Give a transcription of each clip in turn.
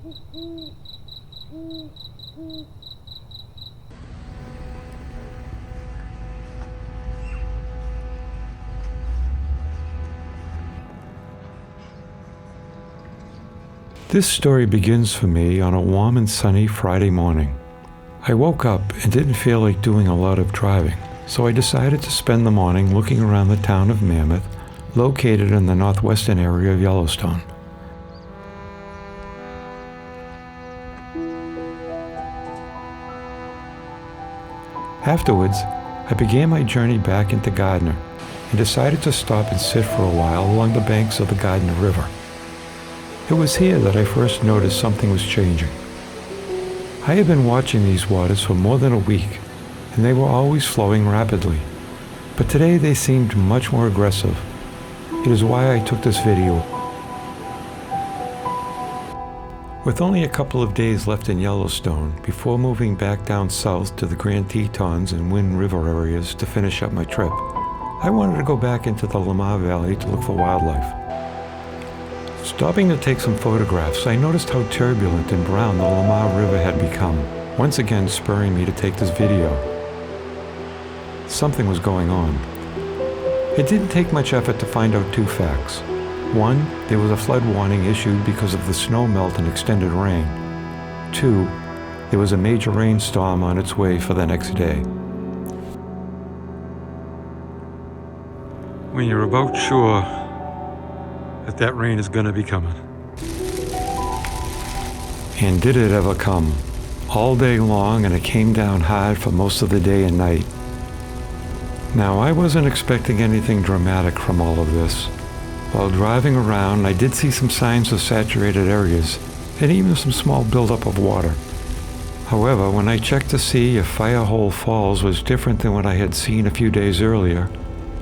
This story begins for me on a warm and sunny Friday morning. I woke up and didn't feel like doing a lot of driving, so I decided to spend the morning looking around the town of Mammoth, located in the northwestern area of Yellowstone. Afterwards, I began my journey back into Gardiner and decided to stop and sit for a while along the banks of the Gardiner River. It was here that I first noticed something was changing. I had been watching these waters for more than a week, and they were always flowing rapidly. But today they seemed much more aggressive. It is why I took this video. With only a couple of days left in Yellowstone, before moving back down south to the Grand Tetons and Wind River areas to finish up my trip, I wanted to go back into the Lamar Valley to look for wildlife. Stopping to take some photographs, I noticed how turbulent and brown the Lamar River had become, once again spurring me to take this video. Something was going on. It didn't take much effort to find out two facts. One, there was a flood warning issued because of the snow melt and extended rain. Two, there was a major rainstorm on its way for the next day. When you're about sure that rain is going to be coming. And did it ever come? All day long, and it came down hard for most of the day and night. Now, I wasn't expecting anything dramatic from all of this. While driving around, I did see some signs of saturated areas, and even some small buildup of water. However, when I checked to see if Firehole Falls was different than what I had seen a few days earlier,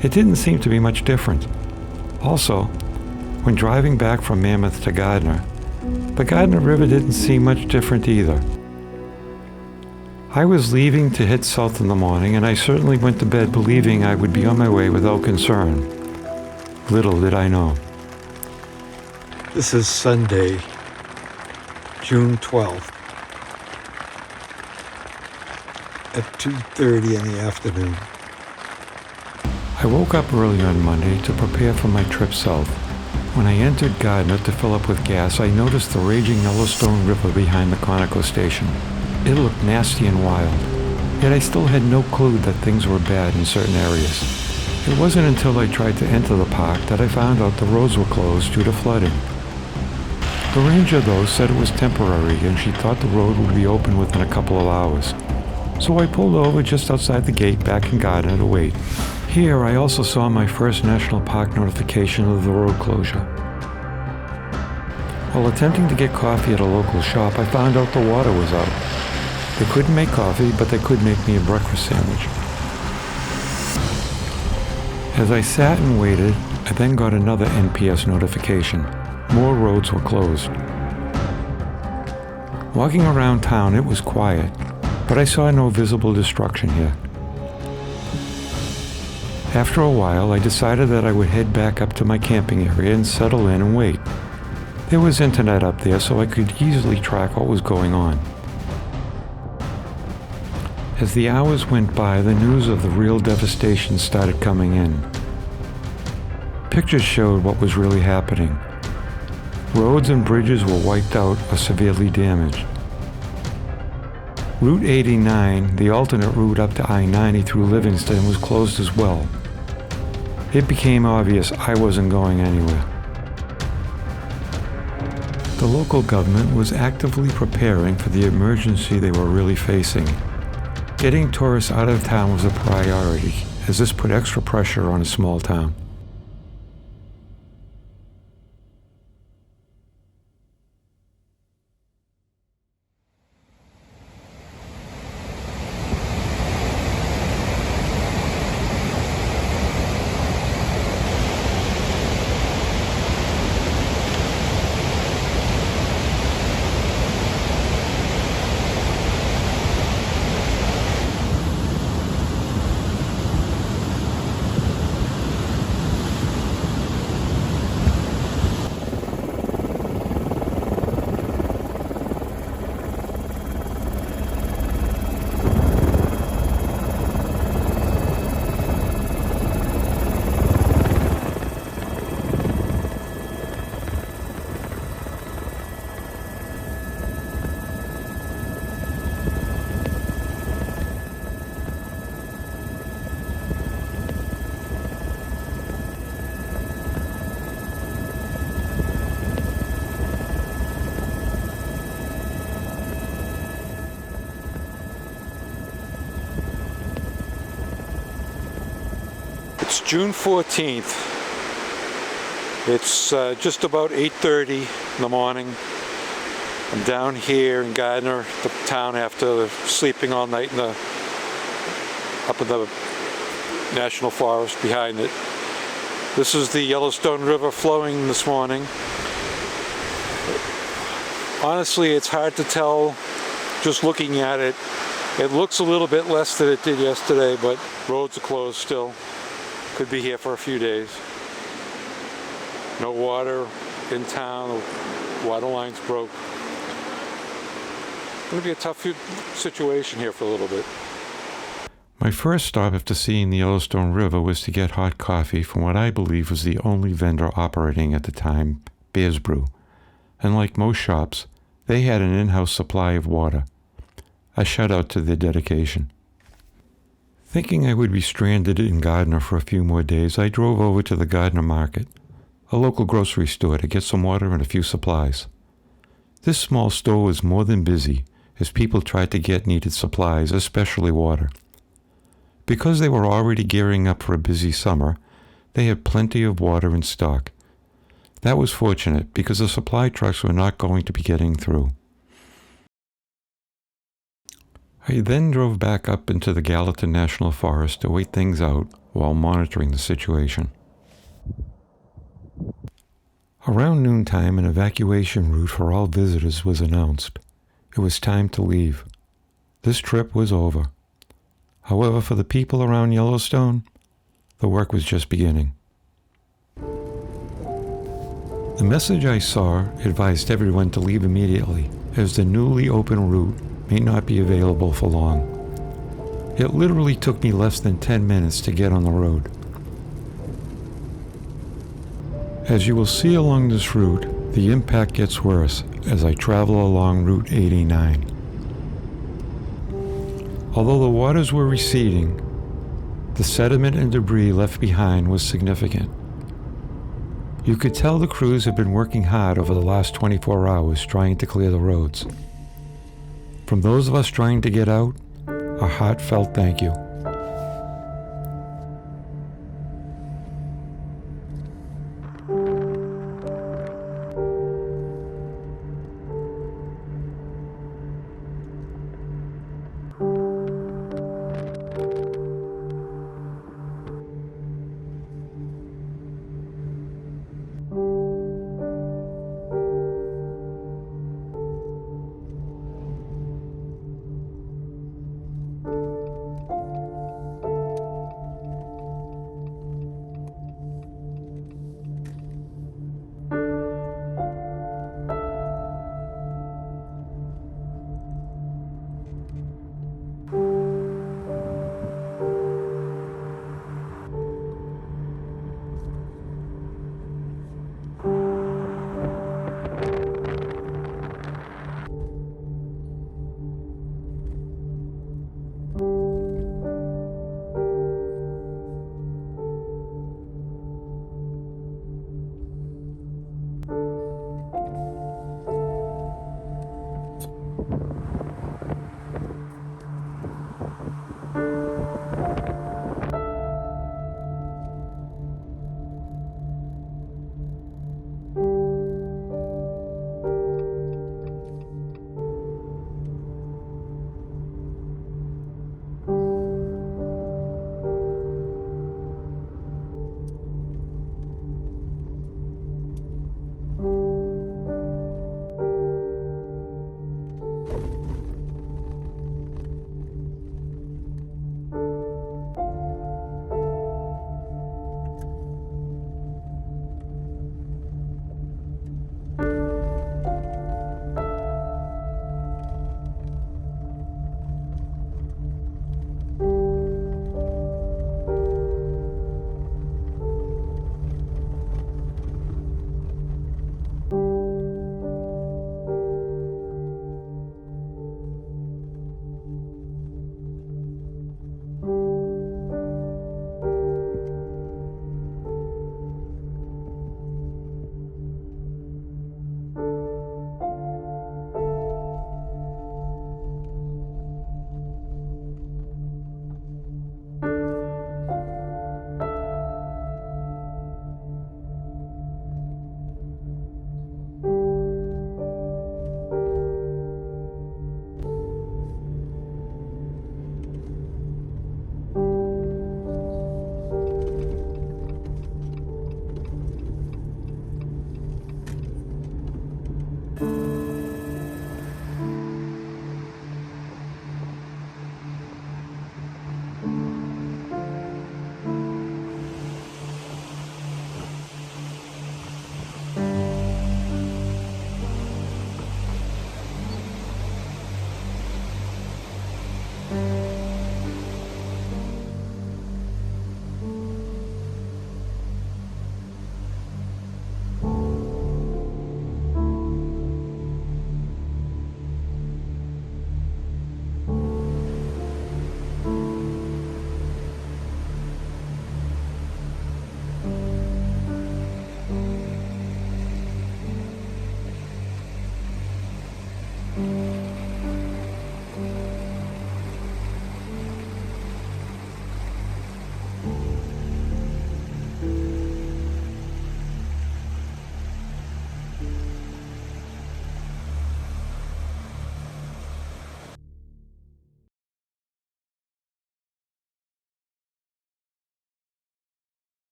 it didn't seem to be much different. Also, when driving back from Mammoth to Gardiner, the Gardiner River didn't seem much different either. I was leaving to head south in the morning, and I certainly went to bed believing I would be on my way without concern. Little did I know. This is Sunday, June 12th, at 2:30 in the afternoon. I woke up early on Monday to prepare for my trip south. When I entered Gardiner to fill up with gas, I noticed the raging Yellowstone River behind the Conoco station. It looked nasty and wild, yet I still had no clue that things were bad in certain areas. It wasn't until I tried to enter the park that I found out the roads were closed due to flooding. The ranger, though, said it was temporary and she thought the road would be open within a couple of hours. So I pulled over just outside the gate back in Gardiner to wait. Here I also saw my first national park notification of the road closure. While attempting to get coffee at a local shop, I found out the water was out. They couldn't make coffee, but they could make me a breakfast sandwich. As I sat and waited, I then got another NPS notification. More roads were closed. Walking around town, it was quiet, but I saw no visible destruction here. After a while, I decided that I would head back up to my camping area and settle in and wait. There was internet up there, so I could easily track what was going on. As the hours went by, the news of the real devastation started coming in. Pictures showed what was really happening. Roads and bridges were wiped out or severely damaged. Route 89, the alternate route up to I-90 through Livingston, was closed as well. It became obvious I wasn't going anywhere. The local government was actively preparing for the emergency they were really facing. Getting tourists out of town was a priority, as this put extra pressure on a small town. June 14th. It's just about 8:30 in the morning. I'm down here in Gardiner, the town, after sleeping all night up in the national forest behind it. This is the Yellowstone River flowing this morning. Honestly, it's hard to tell just looking at it. It looks a little bit less than it did yesterday, but roads are closed still. Could be here for a few days. No water in town, the water lines broke. It's going to be a tough situation here for a little bit. My first stop after seeing the Yellowstone River was to get hot coffee from what I believe was the only vendor operating at the time, Bear's Brew. And like most shops, they had an in-house supply of water. A shout out to their dedication. Thinking I would be stranded in Gardiner for a few more days, I drove over to the Gardiner Market, a local grocery store, to get some water and a few supplies. This small store was more than busy as people tried to get needed supplies, especially water. Because they were already gearing up for a busy summer, they had plenty of water in stock. That was fortunate because the supply trucks were not going to be getting through. I then drove back up into the Gallatin National Forest to wait things out while monitoring the situation. Around noontime, an evacuation route for all visitors was announced. It was time to leave. This trip was over. However, for the people around Yellowstone, the work was just beginning. The message I saw advised everyone to leave immediately, as the newly open route may not be available for long. It literally took me less than 10 minutes to get on the road. As you will see along this route, the impact gets worse as I travel along Route 89. Although the waters were receding, the sediment and debris left behind was significant. You could tell the crews had been working hard over the last 24 hours trying to clear the roads. From those of us trying to get out, a heartfelt thank you.